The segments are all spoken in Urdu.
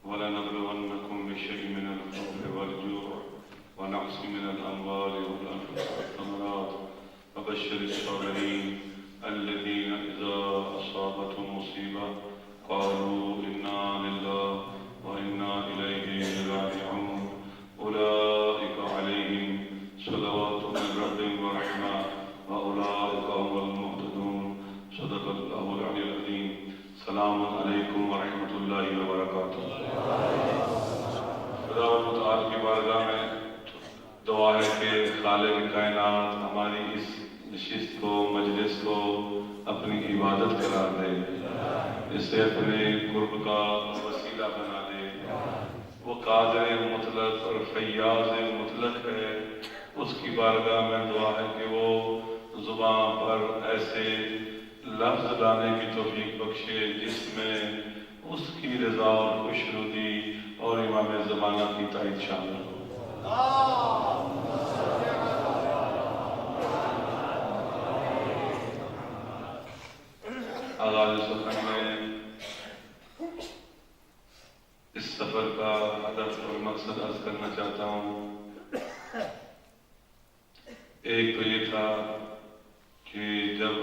ولنبلونكم بشيء من الخوف والجوع ونقص من الأموال والأنفس والثمرات وبشر الصابرين الذين إذا أصابتهم مصيبة قالوا إنا لله وإنا إليه راجعون أولئك عليهم صلوات من ربهم ورحمة وأولئك هم المهتدون صدق الله العلي العظيم السلام علیکم ورحمۃ اللہ وبرکاتہ۔ خدا متعال کی بارگاہ میں دعا ہے کہ خالق کائنات ہماری اس نشست کو مجلس کو اپنی عبادت قرار دے، اسے اپنے قرب کا وسیلہ بنا دے۔ وہ قادر مطلق اور فیاض مطلق ہے، اس کی بارگاہ میں دعا ہے کہ وہ زبان پر ایسے لفظ لانے کی توفیق بخشے جس میں اس کی رضا اور خوشنودی اور امام زمانہ کی تائید شامل ہو۔ آغاز سخن میں اس سفر کا ہدف اور مقصد عرض کرنا چاہتا ہوں۔ ایک تو یہ تھا کہ جب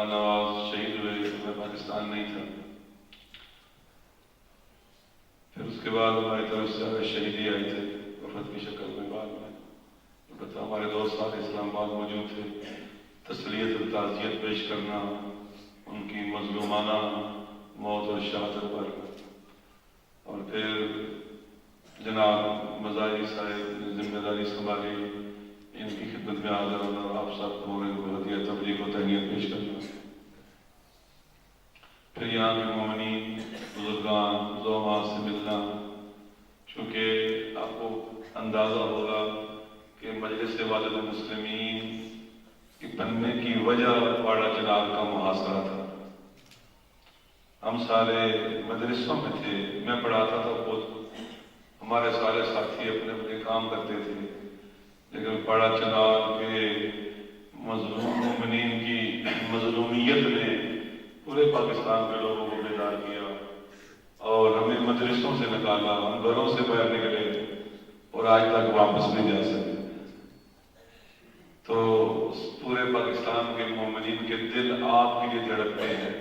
نواز شہید ہوئے میں پاکستان نہیں تھا، پھر اس کے بعد ہماری طرف سے شہیدی آئی تھی وفد کی شکل میں، بعد میں البتہ ہمارے دوست ساتھ اسلام آباد موجود تھے، تسلیت اور تعزیت پیش کرنا ان کی مظلومانہ موت اور شہادت پر، اور پھر جناب مزاحی صاحب نے ذمہ داری سنبھالی، ان کی خدمت میں حاضر ہونا اور آپ سب کو ہدیہ تبلیغ و تہنیت پیش کرنا، پھر یہاں کے مومنین بزرگان زوما سے ملنا۔ چونکہ آپ کو اندازہ ہوگا کہ مجلس والد المسلمین کی بننے کی وجہ واڑہ چنار کا محاصرہ تھا۔ ہم سارے مدرسوں میں تھے، میں پڑھاتا تھا خود، ہمارے سارے ساتھی اپنے اپنے کام کرتے تھے، لیکن واڑہ چنار کے مظلوم مومنین کی مظلومیت نے پورے پاکستان کے لوگوں کو بیدار کیا اور ہمیں مدرسوں سے نکالا، ہم گھروں سے باہر نکلے اور آج تک واپس نہیں جا سکے۔ تو پورے پاکستان کے مومنین کے دل آپ کے لیے دھڑکتے ہیں،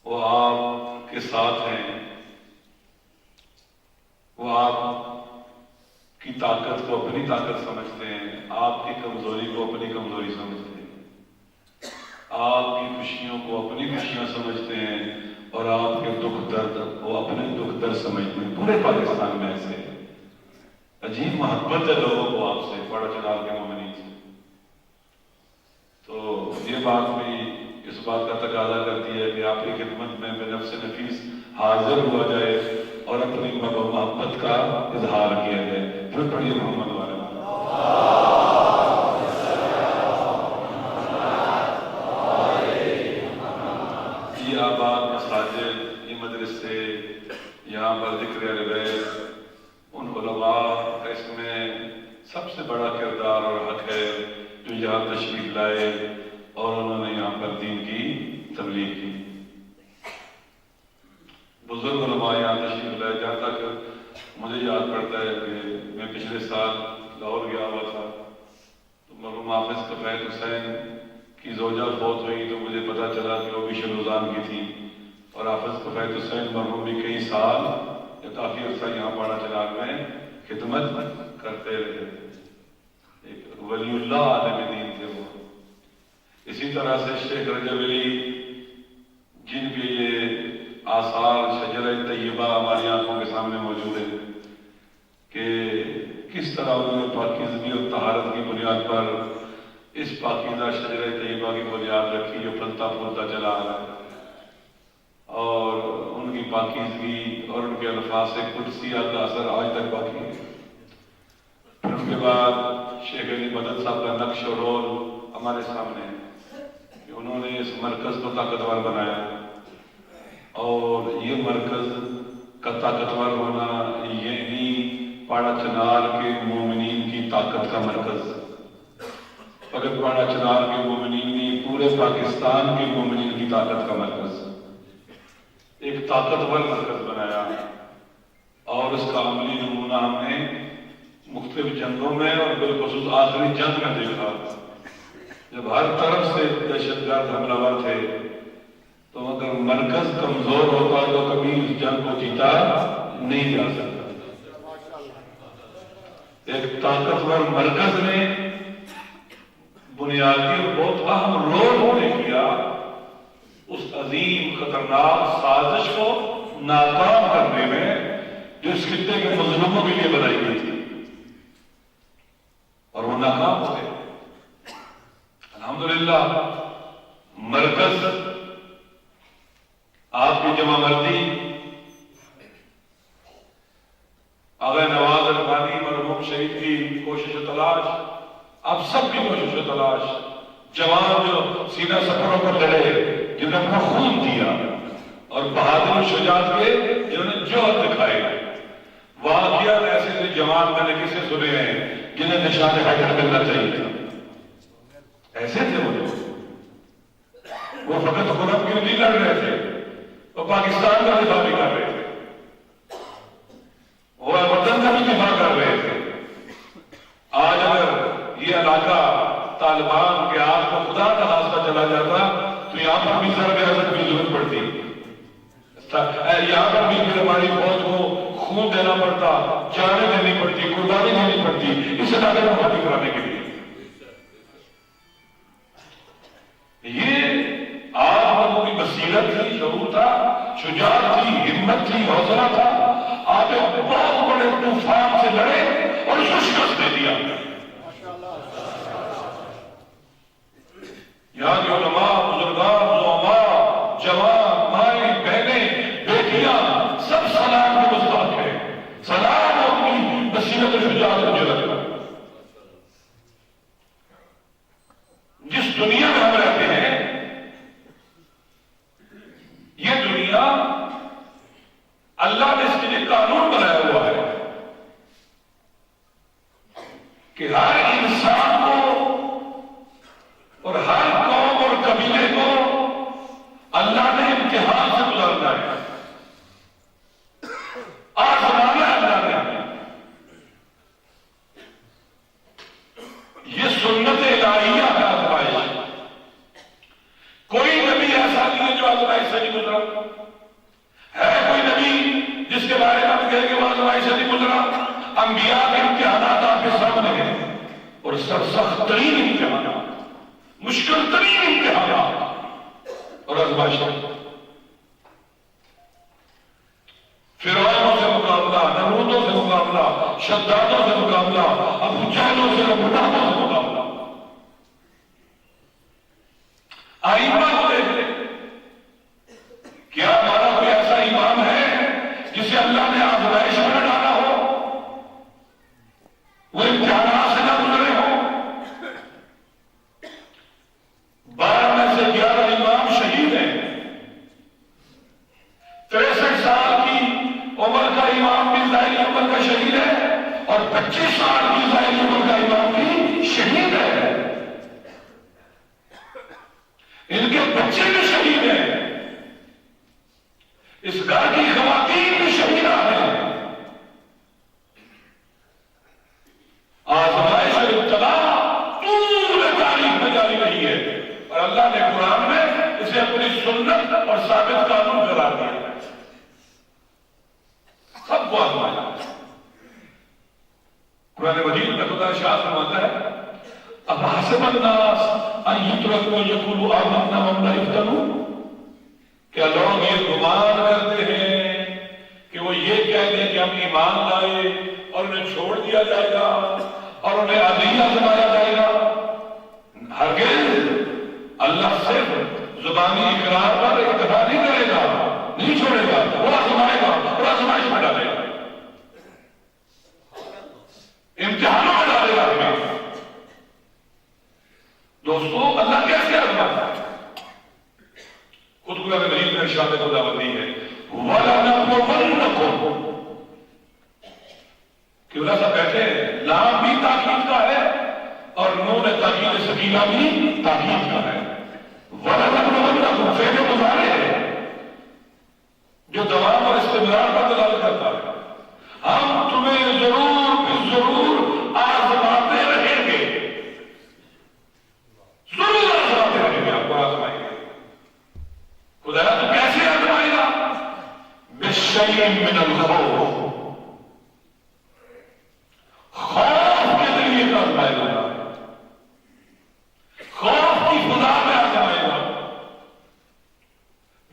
وہ آپ کے ساتھ ہیں، وہ آپ کی طاقت کو اپنی طاقت سمجھتے ہیں، آپ کی کمزوری کو اپنی کمزوری سمجھتے ہیں، آپ کی خوشیوں کو اپنی خوشیاں سمجھتے ہیں اور آپ کے دکھ درد وہ اپنے دکھ درد سمجھتے ہیں۔ پورے پاکستان میں ایسے عجیب محبت ہے لوگوں کو آپ سے، واڑہ چنار کے مومنین سے۔ تو یہ بات بھی اس بات کا تقاضا کرتی ہے کہ آپ کی خدمت میں بے نفس نفیس حاضر ہوا جائے اور اپنی محبت کا اظہار کیا جائے۔ پھر پڑھیے محمد والے یہ آباد مساجد، یہ مدرسے، یہاں پر ذکر اہل بیت، ان علماء کا اس میں سب سے بڑا کردار اور حق ہے جو یہاں تشریف لائے اور انہوں نے یہاں پر دین کی تبلیغ کی۔ بزرگ علماء یہاں تشریف لائے، جہاں تک مجھے یاد پڑتا ہے کہ میں پچھلے سال لاہور گیا ہوا تھا تو مرحوم حافظ کفایت حسین کی زوجہ فوت ہوئی تو مجھے پتا چلا کہ وہ بھی شروزان کی تھی، اور حافظ کفایت حسین مرحوم بھی کئی سال یا کافی عرصہ یہاں واڑہ چنار میں خدمت کرتے رہے، ایک ولی اللہ عالم دین تھے وہ۔ اسی طرح سے شیخ رجب علی جن کے یہ آثار شجرہ طیبہ ہماری آنکھوں کے سامنے موجود ہے کہ کس طرح انہوں نے پاکیزگی اور طہارت کی بنیاد پر اس پاکیزہ شجرہ طیبہ کی بنیاد رکھی جو پھلتا پھولتا چلا آ رہا ہے، اور ان کی پاکیزگی اور ان کے الفاظ سے قدسیہ کا اثر آج تک باقی ہے۔ پھر ان کے بعد شیخ علی مدد صاحب کا نقش و رول ہمارے سامنے ہے کہ انہوں نے اس مرکز کو طاقتور بنایا، اور یہ مرکز کا طاقتور ہونا یعنی واڑہ چنار کے مومنین کی طاقت کا مرکز، فقط واڑہ چنار کے مومنین نہیں، پورے پاکستان کے مومنین کی طاقت کا مرکز۔ طاقتور مرکز بنایا، اور اس کا عملی نمونہ ہم نے مختلف جنگوں میں اور بالخصوص آخری جنگ میں دیکھا، جب ہر طرف سے دہشت گرد حملہ ور تھے، تو اگر مرکز کمزور ہوتا تو کبھی اس جنگ کو جیتا نہیں جا سکتا۔ ایک طاقتور مرکز نے بنیادی اور بہت اہم رول نے کیا اس عظیم خطرناک سازش کو ناکام کرنے میں جو اس خطے کے مظلوموں کے لیے بنائی گئی تھی، اور وہ ناکام ہو گئے۔ الحمدللہ مرکز آپ کی جمع مردی آغا نواز الفانی مرحوم شہید کی کوشش و تلاش، آپ سب کی کوشش و تلاش، جوان جو سینہ سفروں پر لڑے، جنہوں نے اپنا خون دیا، اور بہادر و شجاعت کے جنہوں نے جوہر دکھائے، واقعات ایسے سے جوان میں نے کسے سنے ہیں جنہیں نشان حیدر ملنا چاہیے تھا، ایسے تھے وہ فقط خرم کیوں نہیں لڑ رہے تھے، وہ پاکستان کا دفاع بھی کر رہے تھے، وہ وطن کا بھی دفاع کر رہے تھے۔ آج اگر یہ علاقہ طالبان کے ہاتھ کو خدا کا راستہ چلا جاتا تو یہاں پر بھی سر ریاست کی ضرورت پڑتی، یہاں پر بھی پھر ہماری فوج کو خون دینا پڑتا، جانیں دینی پڑتی، قربانی دینی پڑتی اس علاقے کو خالی کرانے کے لیے۔ یہ آپ لوگوں کی بصیرت تھی، شعور تھا، شجاعت تھی، ہمت تھی، حوصلہ تھا، آپ ایک بہت بڑے طوفان سے لڑے اور اس کو شکست دے دیا۔ یہاں کے علماء، بزرگان، زعماء، جوان، مائیں، بہنیں، بیٹیاں سب سلام کے مستحق ہیں، سلام اپنی بصیرت و شجاعت و جرأت۔ جس دنیا میں ہم رہتے ہیں یہ دنیا اللہ نے اس کے لیے قانون بنایا ہوا ہے کہ ہر انسان کو اور ہر قوم اور قبیلے کو اللہ نے امتحان سے گزارنا ہے، آزمانا ہے اللہ نے۔ یہ سنت الہیہ ہے آزمائش، کوئی نبی ایسا نہیں ہے جو آزمائش سے نہیں گزرا ہے، کوئی نبی جس کے بارے میں ہم کہیں کہ وہ آزمائش سے نہیں گزرا۔ انبیاء کے امتحانات آپ کے سامنے ہیں، اور سخت ترین امتحانات، مشکل ترین امتحانات اور آزمائشیں۔ فرعونوں سے مقابلہ، نمرودوں سے مقابلہ، شدادوں سے مقابلہ، ابو جہلوں سے، ابو لہبوں سے مقابلہ۔ ائمہ کو دیکھ لیں، کیا ہمارا کوئی ایسا امام ہے جسے اللہ نے آزمائش میں نہ ڈالا ہو، وہ امتحانات سے نہ گزرے ہو؟ 12 میں سے 11 امام شہید ہیں، 63 سال کی عمر کا امام بھی ظاہری عمر کا شہید ہے، اور 25 سال کی ظاہری عمر کا امام بھی شہید ہے، ان کے بچے بھی شہید ہیں، اس گھر کی خواتین بھی شہیدہ ہیں۔ آزمائش اور ابتلا پورے تاریخ میں جاری رہی ہے، اور اللہ نے قرآن میں اسے اپنی سنت اور ثابت قانون قرار دیا، سب کو آزمایا۔ قرآن مجید میں خدا شاہ فرماتا ہے اَفَحَسِبَ النَّاسَ أَن يُتْرَكُوا أَن يَقُولُوا آمَنَّا وَهُمْ لَا يُفْتَنُونَ، کیا لوگ یہ گمان کرتے ہیں کہ وہ یہ کہہ دیں کہ ہم ایمان لائے اور انہیں چھوڑ دیا جائے گا اور انہیں عدلیہ سمایا جائے گا؟ ہرگز اللہ صرف زبانی اقرار پر اکتفا نہیں کرے گا، نہیں چھوڑے گا، وہ آزمائے گا اور آزمائش میں ڈالے گا، امتحانوں میں ڈالے گا ہمیں۔ دوستو اللہ کیسے آزماتا ہے؟ خود قرآن مجید میں ارشاد خداوندی ہے وَلَنَبْلُوَنَّكُمْ، کہ اللہ صاحب کہتے ہیں لام بھی تاکید کا ہے اور نون تاکید سکینہ بھی تاکید کا ہے۔ وَلَنَبْلُوَنَّكُمْ فعل مضارع ہے جو خدا تو کیسے آزمائے گا؟ بِالشَّيْءٍ مِّنَ الْخَوْفِ، خوف کے ذریعے آزمائے گا، خوف کی خدا میں آزمائے گا،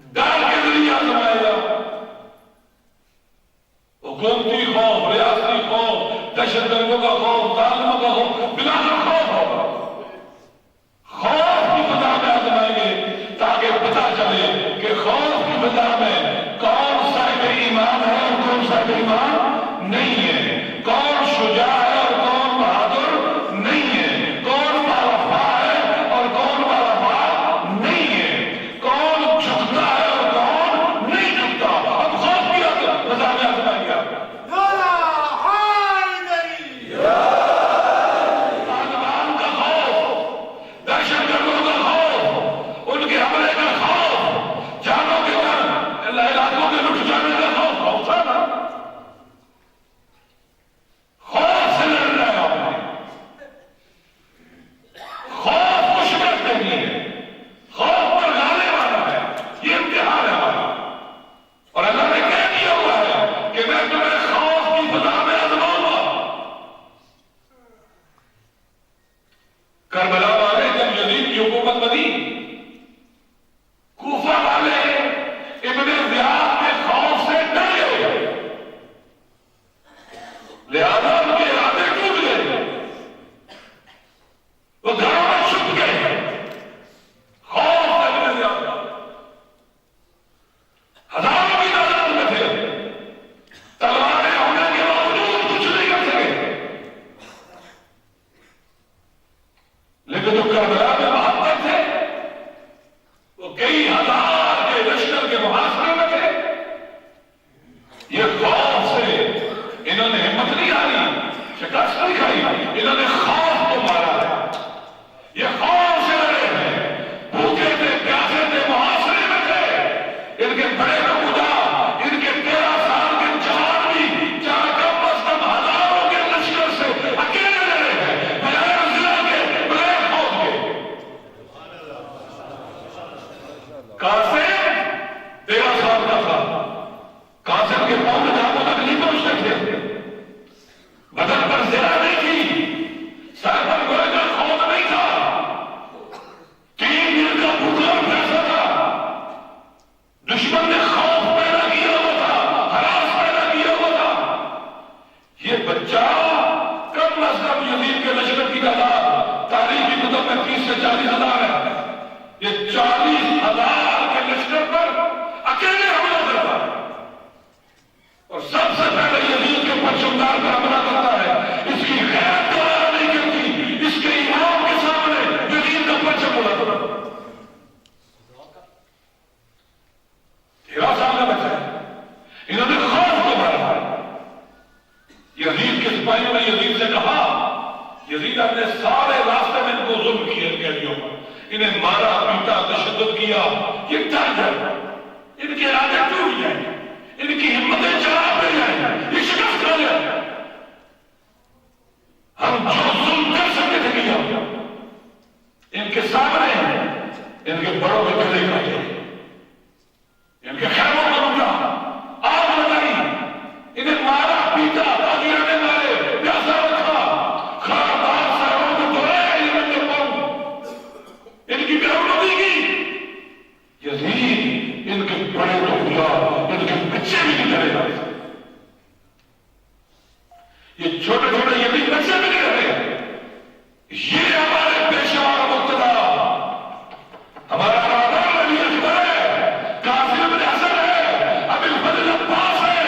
ڈر کے ذریعے آزمائے گا، حکومتی خوف، ریاستی خوف، دہشت گردوں کا خوف، ظالموں کا خوف، بلا خوف ہوگا۔ خوف کی فضا میں آزمائیں گے تاکہ پتہ چلے کہ خوف کی فضا میں کون صاحب ایمان ہے اور کون صاحب ایمان نہیں ہے، کون شجاع ہے اور کون بہادر نہیں ہے، کون باوفا ہے اور کون باوفا نہیں ہے، کون جھکتا ہے اور کون نہیں جھکتا۔ اب خوف کی فضا میں آزمائیں گے آپ طالبان کا خوف، دہشت گردوں کا خوف، ان کے حملے کا خوف، جانوں کے علاقوں کے لٹ جانے کا خوف تھا نا۔ خوف سے لڑ رہے ہیں آپ نے، خوف کو شکست دینی ہے، خوف پر غالب آنا ہے، یہ امتحان ہے ہمارا۔ اور اللہ نے کہہ دیا ہوا ہے کہ میں تمہیں خوف کی فضا میں آزماؤں گا۔ کربلا والے جب یزید کی حکومت بنی، کوفہ والے ابن زیاد کے خوف سے ڈر گئے، لہذا ان کے ارادے ٹوٹ گئے، وہ گھروں میں چھپ گئے، خوف سے ابن زیاد کا ہزاروں کی تعداد میں تھے، تلواریں ہونے کے باوجود کچھ نہیں کر سکے، لیکن جو کربلا میں بہادر تھے وہ کئی ہزار کے لشکر کے محاصرے میں تھے۔ یہ خوف سے انہوں نے ہمت نہیں ہاری، شکست نہیں کھائی، انہوں نے خوف کو مارا ہے، یہ خوف سے لڑے ہیں، بھوکے تھے، پیاسے تھے، محاصرے میں تھے، ان کے بڑے بوڑھا، ان کے 13 سال کے جوان بھی چاہے کم از کم ہزاروں کے لشکر سے اکیلے لڑے ہیں، بغیر ضلع کے، بغیر خوف کے۔ قاسم 13 سال کا تھا، قاسم کے پاؤں میں جہاں تک نہیں پہنچتے تھے، بدن پر زرہ نہیں تھی، سر پر گوئے کا خوف نہیں تھا، 3 دن کا بھوکا پیاسا تھا، دشمن نے خوف پیدا کیا ہوا تھا، ہراس پیدا کیا ہوا تھا۔ یہ بچہ کم از کم یزید کے لشکر کی تعداد تاریخی کتب میں 30 سے 40 ہزار ہے، یہ 40 ہزار کے لشکر پر اکیلے حملہ کرتا ہے اور سب سے پہلے یزید کے پرچمدار پر حملہ کرتا ہے۔ اس کی غیرت دوبارہ نہیں کرتی، اس کے امام کے سامنے یزید کا پرچم اڑاتا ہے۔ 13 سال کا بچہ ہے، انہوں نے خوف کو مارا ہے۔ یزید کے سپاہیوں نے یزید سے کہا، یزید اپنے سارے راستے میں ان کو ظلم کیے قیدیوں پر، انہیں مارا پیٹا تشدد کیا، یہ ڈر جائے، ان کے ارادے ٹوٹ جائیں، ان کی ہمتیں چراب لے جائیں، یہ شکست کھا جائے۔ ہم جو ظلم کر سکتے تھے کیا، ان کے سامنے ان کے بڑوں کے گلے کاٹے، ان کے خیموں کو لوٹا، آگ لگائی، انہیں مارا پیٹا، تاجروں نے مارے، پیاسا رکھا، خاردار سروں کو دھوئے ان کے پاؤں، ان کی بےعزتی کی۔ یزید ان کے بڑے تو خدا، ان کے بچے بھی نہیں کرے گا، یہ چھوٹے چھوٹے یتیم بچے بھی نہیں رہے۔ یہ ہمارے پیشہ اور مقتدہ، ہمارا رادار نبی اکبر ہے، قاسم بن حسن ہے، ابی الفضل عباس ہے،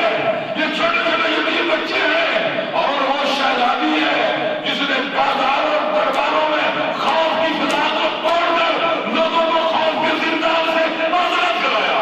یہ چھوٹے چھوٹے یتیم بچے ہیں، اور وہ شہزادی ہے جس نے بازاروں اور درباروں میں خوف کی فضا کو توڑ کر لوگوں کو خوف کے زندان سے آزاد کرایا۔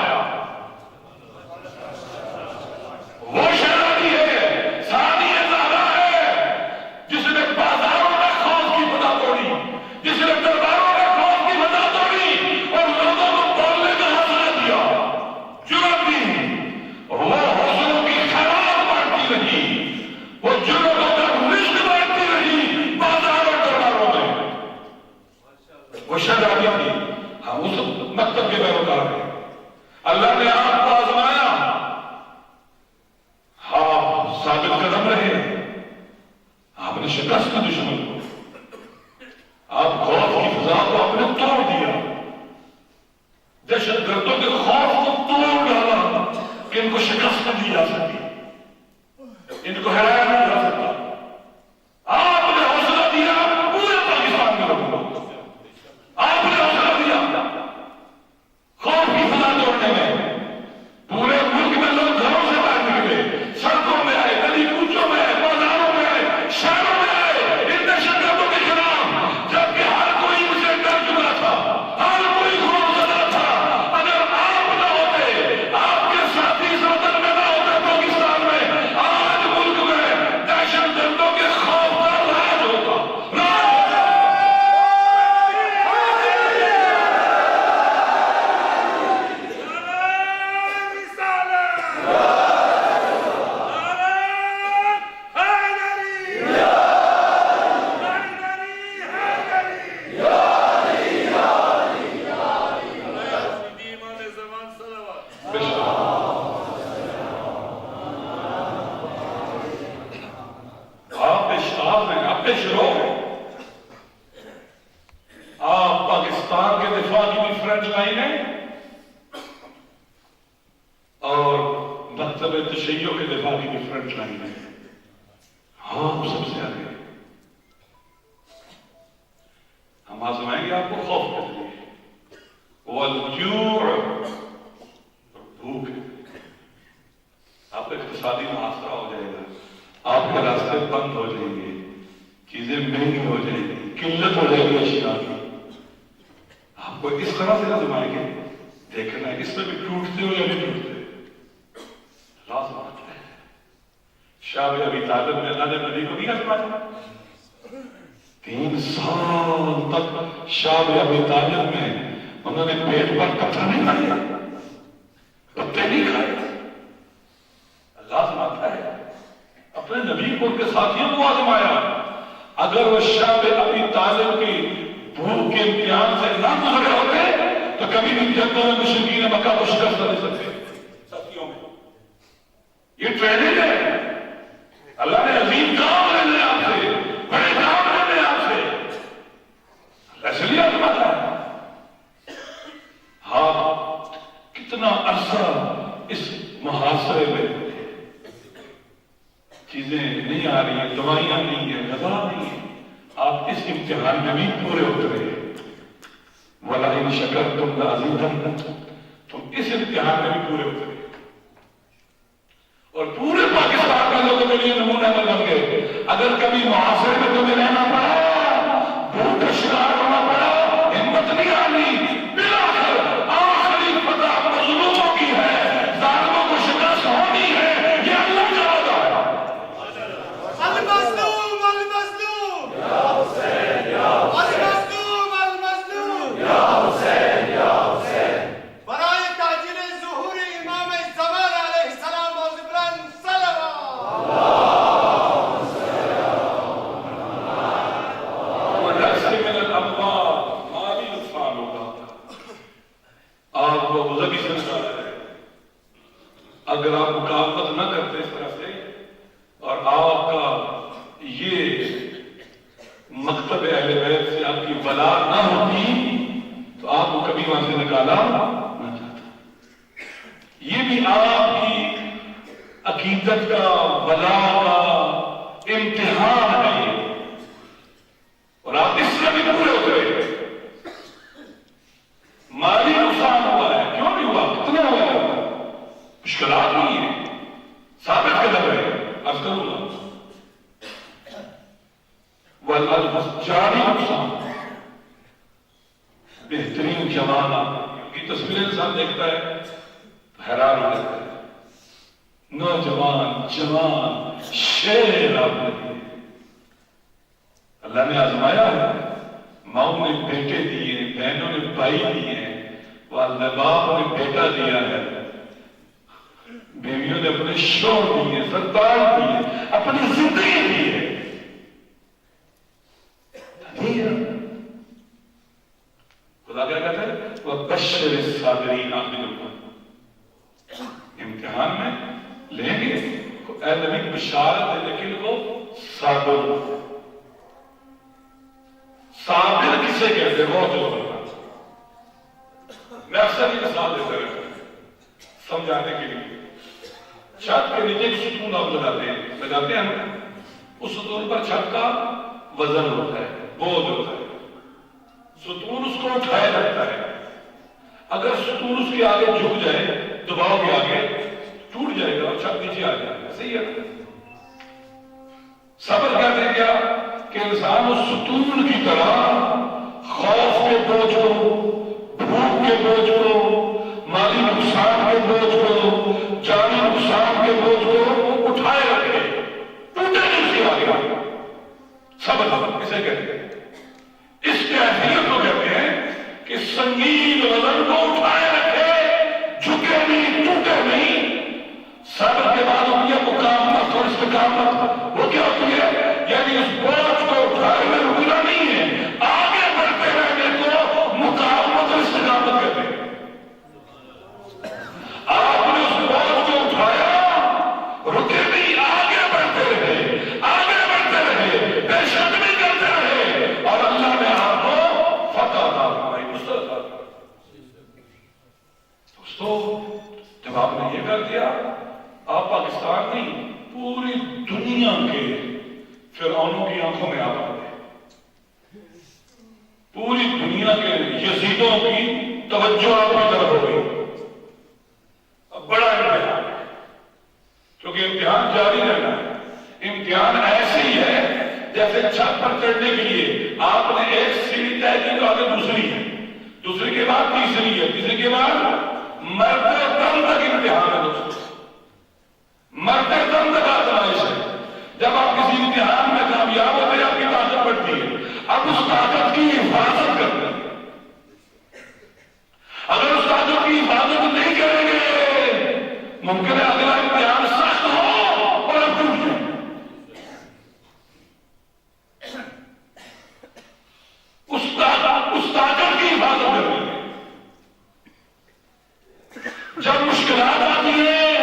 جا سکتی، ان کو ہرایا نہیں جا سکتا. آپ نے حوصلہ دیا پورے پاکستان کے لوگوں کو، آپ نے حوصلہ دیا خوف کی فضا توڑنے میں. پورے ملک میں لوگ گھروں سے باہر نکلے، سڑکوں میں آئے، گلی کوچوں میں آئے، بازاروں میں آئے، شہروں میں آئے ان دہشت گردوں کے خلاف، جبکہ ہر کوئی اسے ڈر چکا تھا، ہر کوئی خوف زدہ تھا. اگر آپ نہ ہوتے، آپ کے ساتھی اس وطن میں نہ ہوتے پاکستان میں، آج ملک میں دہشت گردوں کے خوف کا راج ہوتا. آپ پاکستان کے دفاع کی بھی فرنٹ لائن ہے اور مکتب تشیع کے دفاع کی بھی فرنٹ لائن ہے. ہاں سب سے آگے ہم آزمائیں گے آپ کو خوف کے ذریعے، والجوع، بھوک. آپ کا اقتصادی محاصرہ ہو جائے گا، آپ کے راستے بند ہو جائیں گے، چیزیں مہنگی ہو جائیں گی، قلت ہو جائے گی اشیاء کی. آپ کو اس طرح سے آزمائیں گے، دیکھنا ہے اس میں بھی ٹوٹتے ہو یا نہیں ٹوٹتے. لازمات ہے. شاہ ابی طالب نے اللہ نبی کو نہیں آزمایا، 3 سال تک شاہ ابی طالب میں انہوں نے پیٹ پر پتھر نہیں کھائے، پتے نہیں کھائے. لازمات ہے. اپنے نبی کو ان کے ساتھیوں کو آزمایا. اگر وہ شاہ ابی طالب کی بھوک کے امتحان سے نہ گزرے ہوتے تو کبھی بھی جنگوں میں مشرکین مکہ کو شکست نہ دے سکتے. ساتھیوں میں یہ ٹریننگ ہے. اللہ نے عظیم کام لینے آپ سے، بڑے کام لینے آپ سے، اس لیے آزماتا ہے. ہاں کتنا عرصہ اس محاصرے میں چیزیں نہیں آ رہی ہیں، دوائیاں نہیں ہیں، غذا نہیں ہے. آپ اس امتحان میں بھی پورے اترے. وَلَئِن شَكَرْتُمْ لَأَزِيدَنَّكُمْ، تم اس امتحان میں بھی پورے اترے اور پورے پاکستان کے لوگوں کے لیے نمونہ بن گئے. اگر کبھی معاشرے میں تمہیں رہنا پڑا، بھوک کا شکار ہونا پڑا، ہمت نہیں آنی، بالآخر آخری فتح مظلوموں کی ہے، ظالموں کو شکست ہونی ہے. یہ اللہ کا وعدہ ہے. المظلوم المظلوم یا حسین یا المظلوم المظلوم یا حسین یا حسین. برائے تاجر ظہور امام زمان علیہ السلام و زبران صلوات. ونفس من الاموال، مالی نقصان ہوگا. آپ کو غضبی سے نکالا ہے. اگر آپ مقاومت نہ کرتے اس طرح سے اور آپ کا یہ مکتب اہل بیت سے آپ کی ولا نہ ہوتی تو آپ کو کبھی وہاں سے نکالا نہ جاتا. یہ بھی آپ کی عقیدت کا، ولا کا امتحان ہے یہ. اور آپ اس میں بھی پورے اترے. مالی نقصان ہوا ہے، کیوں نہیں ہوا، کتنا ہوا ہے، مشکلات نہیں ہیں، ثابت قدم ہے. عرض کروں گا جاری نقصان. بہترین جوان کی تصویریں انسان دیکھتا ہے حیران ہو جاتا ہے. نوجوان، جوان، شیر آپ نے اللہ نے آزمایا ہے. ماؤں نے بیٹے دیے، بہنوں نے بھائی دیے، والدہ باپ نے بیٹا دیا ہے، بیویوں نے اپنے شوہر دیے، سرتاج دیے، اپنی زندگی دی ہے. خدا کیا کہتا ہے؟ وَبَشِّرِ الصَّابِرِينَ. امتحان میں لیں گے. اے نبی بشارت ہے لیکن وہ صابر. صابر کسے کہتے ہیں؟ بہت ضرور. میں اکثر یہ مثال دیتا رہتا ہوں سمجھانے کے لیے. چھت کے نیچے ایک ستون آپ لگاتے ہیں نا، اس ستون پر چھت کا وزن ہوتا ہے، بوجھ ہوتا ہے، ستون اس کو اٹھائے رکھتا ہے۔ اگر ستون اس کے آگے جھک جائے، دباؤ کے آگے ٹوٹ جائے گا اور چھت نیچے آ جائے گا۔ صحیح ہے؟ صبر کہتے ہیں کیا کہ انسان اس ستون کی طرح خوف کے بوجھ کو، بھوک کے بوجھ کو، مالی نقصان کے بوجھ کو، جانی نقصان کے بوجھ کو اٹھائے رکھے، ٹوٹے نہیں اس کے آگے۔ صبر اسے کہتے ہیں۔ اس کیفیت کو کہتے ہیں کہ سنگین وزن کو اٹھائے رکھے، جھکے نہیں، ٹوٹے نہیں۔ صبر کے بعد ان کی مقاومت اور استقامت وہ کیا ہوتی ہے؟ یعنی اس بوجھ کو اٹھائے میں رکنا نہیں ہے، آگے بڑھتے رہنے کو مقاومت اور استقامت کہتے ہیں۔ آپ نے اس بوجھ کو اٹھایا، رکے نہیں، آگے بڑھتے رہے، آگے بڑھتے رہے، بے شک نہیں کرتے رہے، اور اللہ نے آپ کو فتح عطا فرمائی، نصرت عطا فرمائی۔ دوستو جب آپ نے یہ کر دیا، آپ پاکستان نہیں پوری دنیا کے فرعونوں کی آنکھوں میں آپ آ گئے، پوری دنیا کے یزیدوں کی توجہ آپ کی طرف ہو گئی۔ اب بڑا امتحان ہے، کیونکہ امتحان جاری رہنا ہے۔ امتحان ایسے ہی ہے جیسے چھت پر چڑھنے کے لیے آپ نے ایک سیڑھی طے کی تو آگے دوسری ہے، دوسری کے بعد تیسری ہے، تیسری کے بعد مرتے دم تک امتحان ہے۔ دوستوں مرتے دم تک آزمائش ہے۔ جب آپ کسی امتحان میں کامیاب ہوتے ہیں، آپ کی طاقت بڑھتی ہے، اب اس طاقت کی حفاظت کرتے ہیں۔ اگر اس طاقت کی حفاظت نہیں کریں گے، ممکن ہے اگلا امتحان سخت ہو اور اب ٹوٹ جائے۔ اس طاقت کی حفاظت کریں گے۔ جب مشکلات آتی ہیں،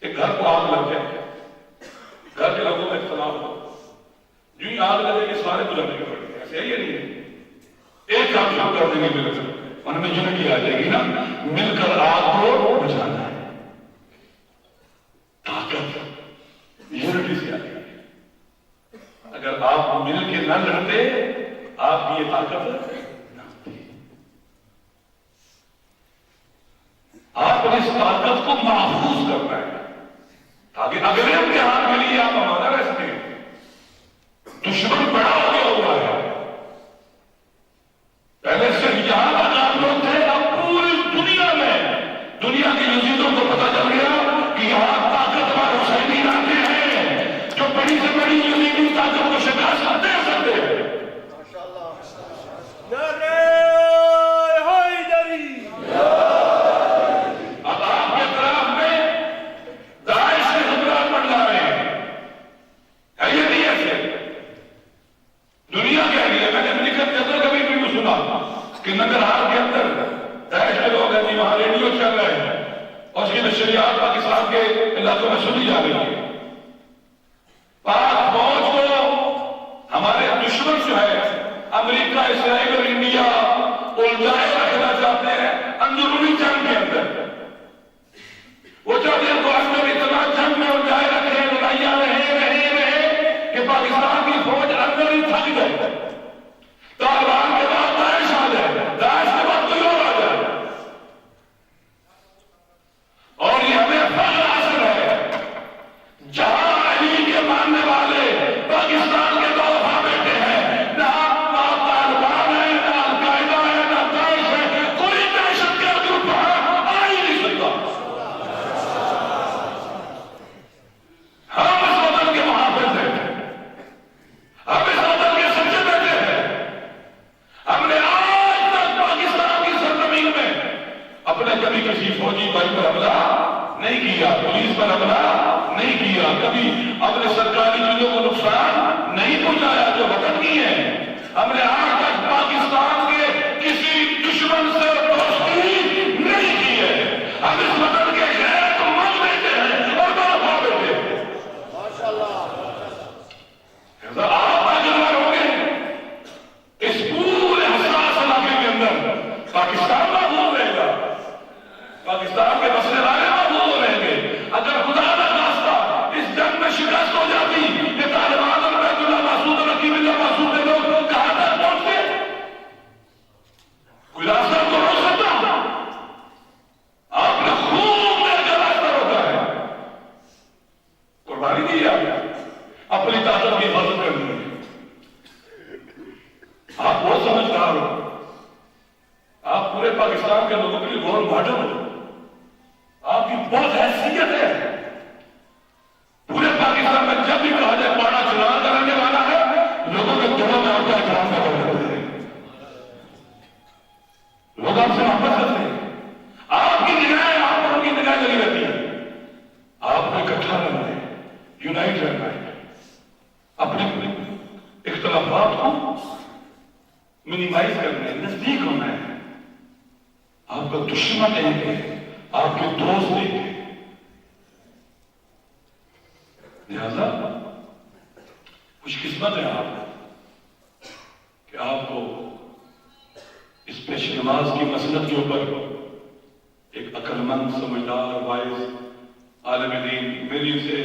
ایک گھر کو آگ لگ جائے، گھر کے لوگوں میں اختلاف ہو، جو ہی آگ لگے کہ سارے بجھانے کے پڑتے ہیں، ایسے ہے یا نہیں ہے؟ ایک کام شروع کر دیں گے میرے ساتھ، ان میں یونٹی آ جائے گی نا، مل کر آگ کو بجھانا ہے۔ طاقت یونٹی سے آتی ہے۔ اگر آپ مل کے نہ لڑتے، آپ کی یہ طاقت نہ ہوتی۔ آپ نے اس طاقت کو محفوظ کرنا ہے تاکہ اگلے امتحان کے لیے آپ آمادہ رہ سکیں۔ دشمن بڑا ہو گیا ہوا ہے، پہلے صرف یہاں تک لوگ تھے، اب پوری دنیا میں دنیا کے یزیدوں کو پتا چل گیا کہ یہاں طاقتور حسینی آتے ہیں جو بڑی سے بڑی یزیدی طاقت کو شکست دے سکتے ہیں۔ اب آپ کے اطراف میں داعش کے خطرات منڈلا رہے ہیں، ہے یہ نہیں ایسے؟ دنیا کہہ رہی ہے، میں نے امریکہ کے اندر کبھی بھی سنا کہ ننگرہار کے اندر داعش کے لوگ ہیں جی، وہاں ریڈیو چل رہے ہیں اور اس کی نشریات پاکستان کے علاقوں میں سنی جا رہی ہے۔ پاک فوج کو ہمارے دشمن جو ہے امریکہ، اسرائیل اور انڈیا الجھائے رکھنا چاہتے ہیں اندرونی جنگ کے اندر۔ وہ چاہتے ہیں کو اندر اتنا جنگ میں الجھائے رکھے، لڑائیاں رہے کہ پاکستان کی فوج اندر ہی تھک جائے، طالبان کے بعد داعش آ جائے، داعش کے بعد کوئی اور آ جائے۔ اور یہ ہمیں فخر حاصل ہے، جہاں علی کے ماننے والے پاکستان کے دو وفا بیٹے ہیں، نہ طالبان ہے، نہ القاعدہ ہے، نہ داعش ہے، کوئی دہشت گرد گروپ آ ہی نہیں سکتا۔ ہم اس وطن کے محافظ ہیں، ہم اس وطن کے سچے بیٹے ہیں۔ ہم نے آج تک پاکستان کی سرزمین میں اپنے کبھی کسی فوجی بھائی پر حملہ نہیں کیا، پولیس پر حملہ نہیں کیا، کبھی اپنے سرکاری چیزوں کو نقصان نہیں پہنچایا جو وطن کی ہے۔ ہم نے آج تک پاکستان کے کسی دشمن سے دوستی نہیں کی ہے۔ ہم اس وطن کے غیرت مند بیٹے ہیں اور وفا بیٹے ہیں۔ آپ تجربہ ہو گے اس پورے حساس علاقے کے اندر پاکستان محفوظ رہے گا، پاکستان کے مسئلے رول ماڈل ہو, آپ کی بہت حیثیت ہے. پورے پاکستان میں جب بھی کہا جائے پاڑا چنار کا رہنے والا ہے, لوگوں کے دلوں میں آپ کا احترام پیدا کرتے ہیں, لوگ آپ سے محبت کرتے ہیں. آپ کی نگاہیں آپ اور ان کی نگاہیں لگی رہتی ہیں. آپ کو اکٹھا رہنا ہے, یونائٹ رہنا ہے, اپنے اختلافات کو منیمائز کرنا ہے, نزدیک ہونا ہے. آپ کا دشمن ایک ہے, آپ کے دوست ایک ہے. لہذا خوش قسمت ہے آپ کہ آپ کو اس پیش نماز کی مسلط کے اوپر ایک عقل مند, سمجھدار, وائز عالم دین, میری سے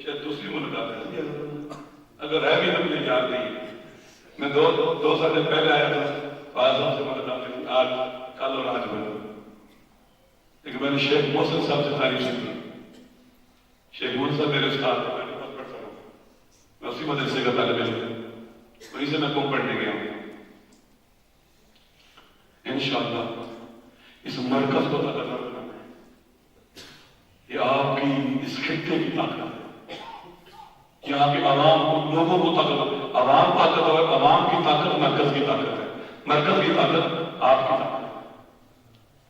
شاید دوسری ملاقات ہے, اگر ہے بھی تو مجھے یاد نہیں. میں دو سال پہلے آیا تھا, بعض سے ملاقات ہوئی, آج کل اور آج بنا. لیکن میں نے شیخ محسن صاحب سے تعریف سنی. شیخ محسن صاحب میرے استاد ہیں, میں بہت پڑھتا ہوں, میں اسی مدرسے کا طالب علم, وہیں سے میں کم پڑھنے گیا ہوں. انشاءاللہ اس مرکز کو طاقتور بنانا ہے. یہ آپ کی اس خطے کی طاقت ہے. یہاں کے عوام کو, لوگوں کو طاقت, عوام طاقتور, عوام کی طاقت مرکز کی طاقت ہے, مرکز کی طاقت آپ کی طاقت ہے.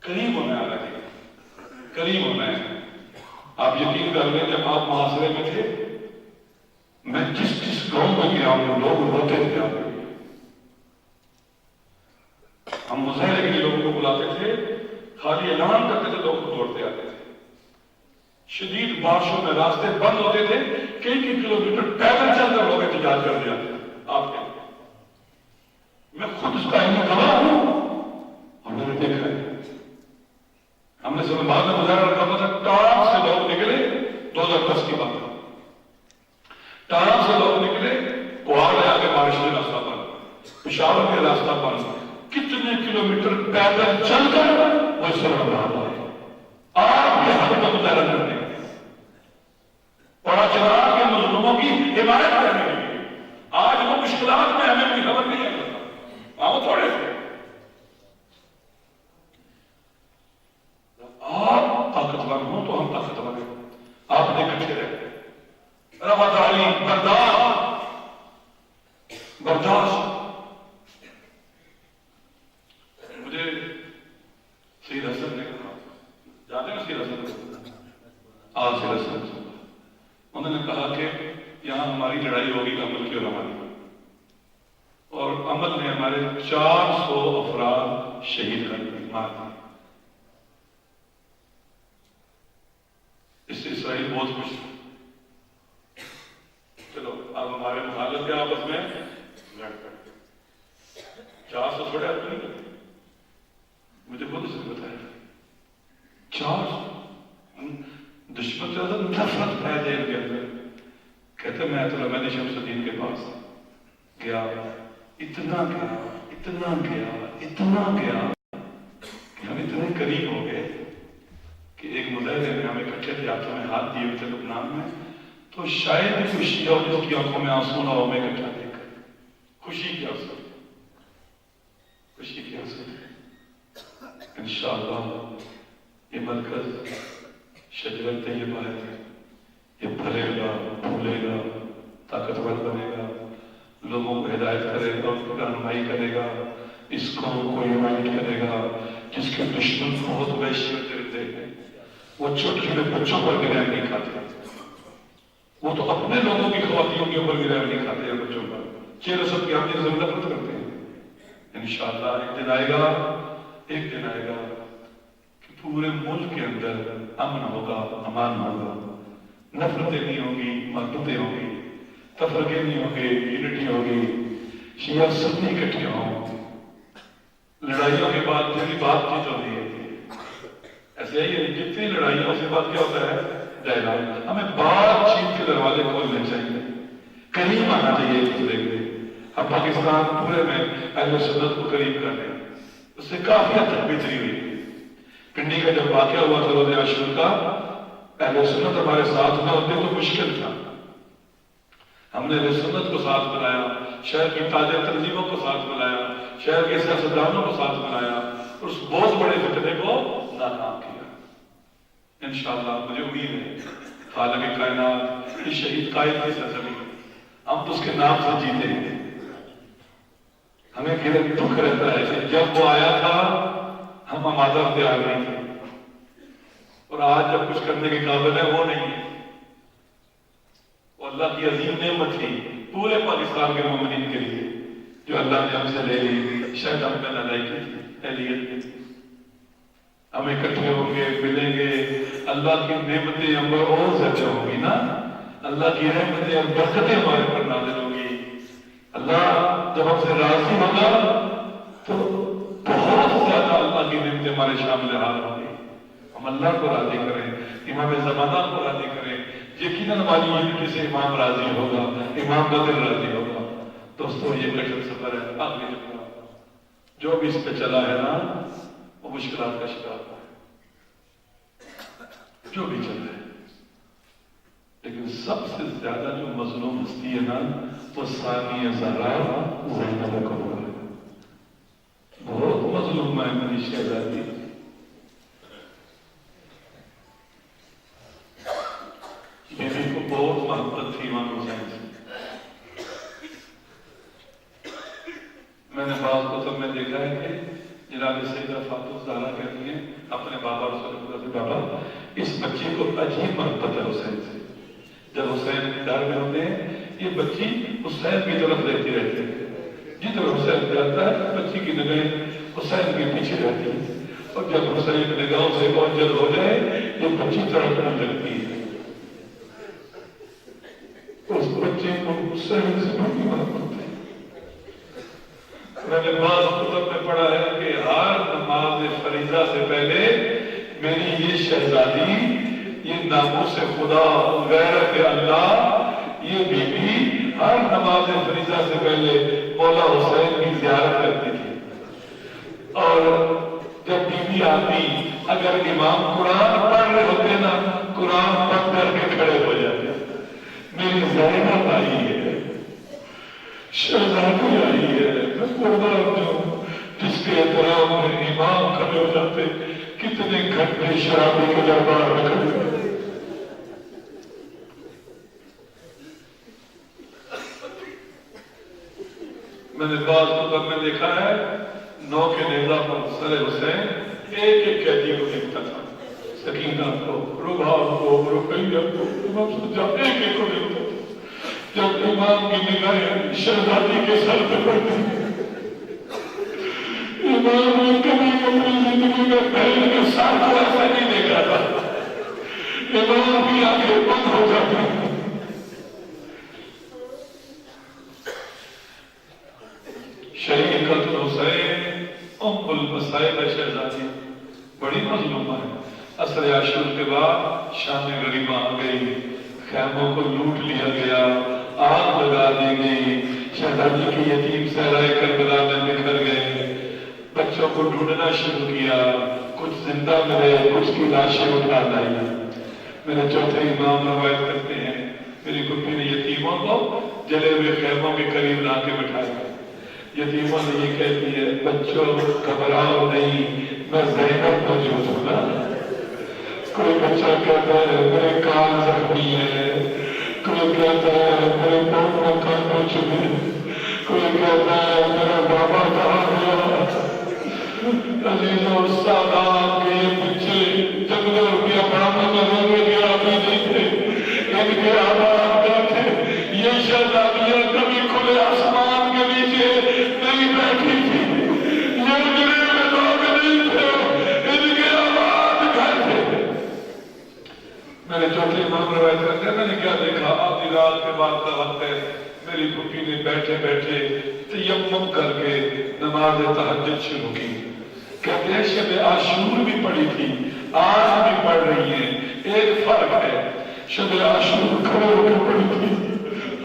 قریب ہونا ہے, قریب ہونا ہے. آپ یقین کر لیں, جب آپ محاصرے میں تھے, میں جس گاؤں میں گیا ہوں لوگ روتے تھے. آپ ہم مظاہرے کے لیے لوگوں کو بلاتے تھے, خالی اعلان کرتے تھے, لوگ دوڑتے آتے تھے. شدید بارشوں میں راستے بند ہوتے تھے, کئی کلومیٹر پیدل چل کر لوگ احتجاج کر دیا. آپ کے میں خود اس کا گواہ ہوں اور میں نے دیکھا ہے. ہم نے سب بعد میں مظاہرہ رکھا تھا, ٹارام سے لوگ نکلے, 2010 کی بات ہے, ٹارام سے لوگ نکلے, کوہاڑ لے آگے بارش میں راستہ بند, پشاور کے راستہ بند, کتنے کلومیٹر پیدل چل کر وہ اس طرح بنا ہے. آپ کے حق میں مظاہرہ کرنے, اور چنار کے مظلوموں کی حمایت کرنے کے لیے. آج وہ مشکلات میں ہمیں کوئی خبر نہیں ہے, وہ تھوڑے سے. آپ طاقتور ہوں تو ہم طاقتور ہیں. آپ نے اکٹھے رہے, رواداری, برداشت. مجھے سید حسن نے کہا, جانتے ہیں سید حسن, سید حسن, انہوں نے کہا کہ یہاں ہماری لڑائی ہوگی عمل کی اور ہماری, اور عمل نے ہمارے 400 افراد شہید کر دیے, مار دیے. اس سے اسرائیل بہت خوش ہے. چلو اب ہمارے مخالف کے آپس میں لڑ پڑے, 400 چھوڑے آپ نہیں کرتے. مجھے خود اس نے بتایا 400 دشمن سے نفرت پیدا ان کے اندر. کہتے میں تو رمضان شمس الدین کے پاس گیا, اتنا گیا, اتنا گیا, اتنا گیا کہ ہم اتنے قریب ہو گئے کہ ایک مظاہرے میں ہمیں اکٹھے تھے, ہاتھوں میں ہاتھ دیے ہوئے تھے لبنان میں, تو شاید بھی خوشی ہو جس کی آنکھوں میں آنسو نہ ہو, میں اکٹھا دیکھ کر خوشی کے آنسو, خوشی کے آنسو. انشاءاللہ یہ مرکز شجرت طیبہ ہے, یہ پھلے گا, پھولے گا, طاقتور بنے گا, لوگوں کو ہدایت کرے گا, رہنمائی کرے گا, اس قوم کو یونائٹ کرے گا. جس کے دشمن بہت وحشی اور درندے ہیں, وہ چھوٹے چھوٹے بچوں پر بھی رحم نہیں کھاتے, وہ تو اپنے لوگوں کی خواتین کے اوپر بھی رحم نہیں کھاتے ہیں, بچوں پر چہرے سب کی اپنی نظر نفرت کرتے ہیں. انشاءاللہ ایک دن آئے گا, ایک دن آئے گا کہ پورے ملک کے اندر امن ہوگا, امان ہوگا, نفرتیں نہیں ہوں گی, محبتیں ہوں گی, تفرقے نہیں ہوں گے, یونٹی ہوگی, شیعہ سنی اکٹھے ہوں. لڑائیوں کے بعد پوری بات چیت ہوتی ہے. ایسے ہی جتنی لڑائیوں سے بات کیا ہوتا ہے ڈائلاگ. ہمیں بات چیت کے دروازے کھولنے چاہیے, قریب آنا چاہیے ایک دوسرے کے. اب پاکستان پورے میں اہل سنت کو قریب کر رہے ہیں, اس سے کافی حد تک بہتری ہوئی. پنڈی کا جب واقعہ ہوا تھا روز عاشور کا, اہل سنت ہمارے ساتھ نہ ہوتے تو مشکل تھا. ہم نے اہل سنت کو ساتھ بنایا, شہر کی تاجر تنظیموں کو ساتھ بنایا, شہر کے سیاستدانوں کو ساتھ بنایا, اور اس بہت بڑے فتنے کو مسئلہ کام کیا. انشاءاللہ مجھے امید ہے خالق کائنات یہ شہید قائد کی سرزمین ہم تو اس کے نام سے جیتے ہیں. ہمیں دکھ رہتا ہے کہ جب وہ آیا تھا ہم آمادہ تیار نہیں تھے، اور آج جب کچھ کرنے کے قابل ہے وہ نہیں ہے. وہ اللہ کی عظیم نعمت تھی پورے پاکستان کے مومنین کے لیے جو اللہ نے ہم سے لے لی. شاید ہم نے لائی کی اہلیت ہم اکٹھے ہوں گے، ملیں گے، اللہ کی نعمتیں ہم پر اور زیادہ ہوں گی نا. اللہ کی رحمتیں اور برکتیں ہمارے پر نازل ہوں گی. اللہ جب ہم سے راضی ہوگا تو بہت زیادہ اللہ کی نعمتیں ہمارے شامل حال ہوں گی. ہم اللہ کو راضی کریں، امام زمانہ کو راضی کریں. یقیناً ہماری یونٹی سے امام راضی ہوگا، امام کا دل راضی ہوگا. دوستو یہ کشن سفر ہے. آخری جملہ جو بھی اس پہ چلا ہے نا وہ مشکلات کا شکار ہے، جو بھی چل رہا ہے. لیکن سب سے زیادہ جو مظلوم ہستی ہے نا وہ ثانیہ زہرا زینب کبرا ہے. بہت مظلوم ہے میری شہزادی. بیوی کو بہت محبت تھی امام حسین سے. میں نے بعض کتب میں دیکھا ہے کہ جناب سیدہ فاطمہ زہرا کہتی ہیں اپنے بابا رسول اللہ سے، بابا اس بچے کو عجیب محبت ہے حسین سے. جب حسین دیدار میں ہوتے ہیں یہ بچی حسین کی طرف رہتی رہتی ہے. جدھر حسین جاتا ہے بچی کی نگاہیں حسین کے پیچھے رہتی ہے، اور جب حسین کی نگاہوں سے اوجل ہو جائے یہ بچی تڑپنے لگتی ہے. اس بچے کو حسین سے بڑی محبت ہے. میں نے بعض کتب میں پڑھا ہے کہ ہر نماز فریضہ سے پہلے میری یہ شہزادی، یہ ناموس خدا، غیرت اللہ، یہ بیوی ہر نماز فریضہ سے پہلے مولا حسین کی زیارت کرتی تھی. اور جب بیوی آتی اگر امام قرآن پڑھ رہے ہوتے نا قرآن بند کر کے کھڑے ہو جاتے. میری زینب آئی ہے، شہزادی آئی ہے، میں قربان ہوں جس کے احترام میں امام کھڑے ہو جاتے. کتنے گھنٹے شرابی کے دربار میں کھڑے ہوتے. میں نے بعض کتب میں دیکھا ہے 9 کے نیزہ پر سر حسین ایک ایک قیدی کو دیکھتا تھا. سکینہ کو، رباب کو، رقیہ کو، امام سجا ایک ایک کو دیکھتا تھا. جب امام کی نگاہیں شہزادی کے سر پہ پڑتی امام نے کبھی اپنی زندگی میں پہلے کے سر کو ایسا نہیں دیکھا تھا. امام کی آنکھیں بند ہو جاتی. شریعت حسین ام المصائب شہزادی بڑی مظلومہ ہے. عصر عاشور کے بعد شام غریبہ آ گئی، خیموں کو لوٹ لیا گیا، آگ لگا دی گئی. شہزادی کے یتیم صحرائے کربلا میں بکھر گئے. بچوں کو ڈھونڈنا شروع کیا، کچھ زندہ ملے، کچھ کی لاشیں اٹھا لائی. میرے چوتھے امام روایت کرتے ہیں میری پھپھی نے یتیموں کو جلے ہوئے خیموں کے قریب لا کے بٹھایا. یتیموں نے یہ کہتی ہے بچوں گھبراؤ نہیں، میں زینب موجود ہوں نا. کوئی بچہ کہتا ہے میرے کان زخمی ہے، کوئی کہتا ہے میرے پاؤں میں کان چبھے، کوئی کہتا ہے میرا بابا کہاں گیا. عزیزوں سادات کے پیچھے جنگلوں کے ابراموں میں رونے کے آدمی نہیں تھے، ان کے آباد کیا تھے. یہ شہزادیاں کبھی کھلے آسمان کے نیچے نہیں بیٹھی تھی، یہ اجڑے میں لوگ نہیں تھے، ان کے آباد گھر تھے. میرے چوتھے امام روایت کرتے ہیں میں نے کیا دیکھا، آدھی رات کے بعد کا وقت ہے، میری پھپھی نے بیٹھے بیٹھے تیمم کر کے نماز تہجد شروع کی. کہتے ہیں شب عاشور بھی پڑھی تھی، آج بھی پڑھ رہی ہیں. ایک فرق ہے، شب عاشور کھڑے ہو کے پڑھی تھی،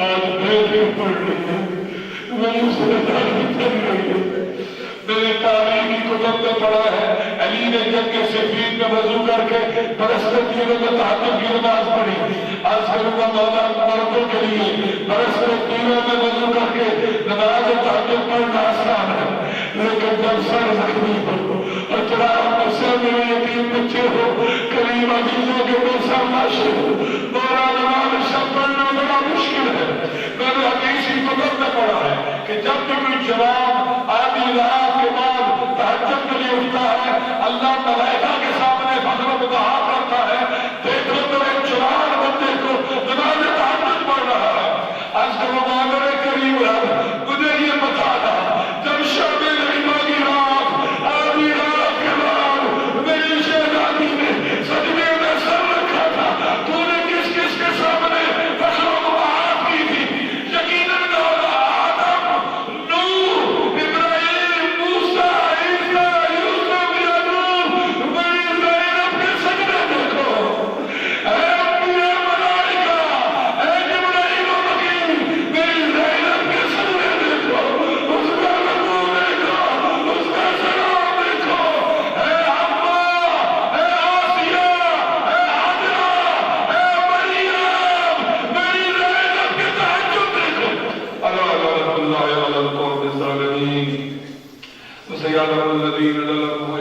آج بیٹھ کے پڑھ رہی ہے. میری سرداری پڑھ رہی ہے. میں نے تاریخ کی کتب میں پڑھا ہے علی نے جنگ صفین میں وضو کر کے برس میں تینوں میں تہجد کی نماز پڑھی. آج کروں گا مولا مردوں کے لیے برس میں تینوں میں وضو کر کے نماز تہجد پڑھنا آسان ہے، لیکن جب سر زخمی ہو اور چراغ میں سے میرے یتیم سے ہو کریم عزیزوں کے بے سرمش دورہ نماز شب پڑھنا بڑا مشکل ہے. میں نے حدیث ہی فقط میں پڑھا ہے کہ جب بھی کوئی جوان آدھی رات کے بعد تہجد کے لیے اٹھتا ہے اللہ ملائکہ کے سامنے فخر و بہا کرتا ہے دیکھو تو ایک جوان بندے کو نماز تہجد پڑھ رہا ہے. آج کے مبادر کریم رب مجھے یہ بتا تھا جب شب غیبہ کی رات آدھی رات کے بعد میری شہزادی نے سجدے میں سر رکھا تھا تو نے کس کس کے سامنے فخر و بہا کی تھی. یقیناً آدم نوح ابراہیم موسیٰ عیسیٰ یوسف یعقوب بنی اسرائیل کے سجدے دیکھو. اے انبیاء ملائکہ اے جبرائیل و مکین میری زینب کے سجدے دیکھو. اس کا رکوع دیکھو اس کا سلام دیکھو. اے حوا اے آسیہ اے حاجرہ اے مریم میری زینب کے تہجد دیکھو. اللہ اللہ اللہ القوم الظالمین وسيعلم الذين ظلموا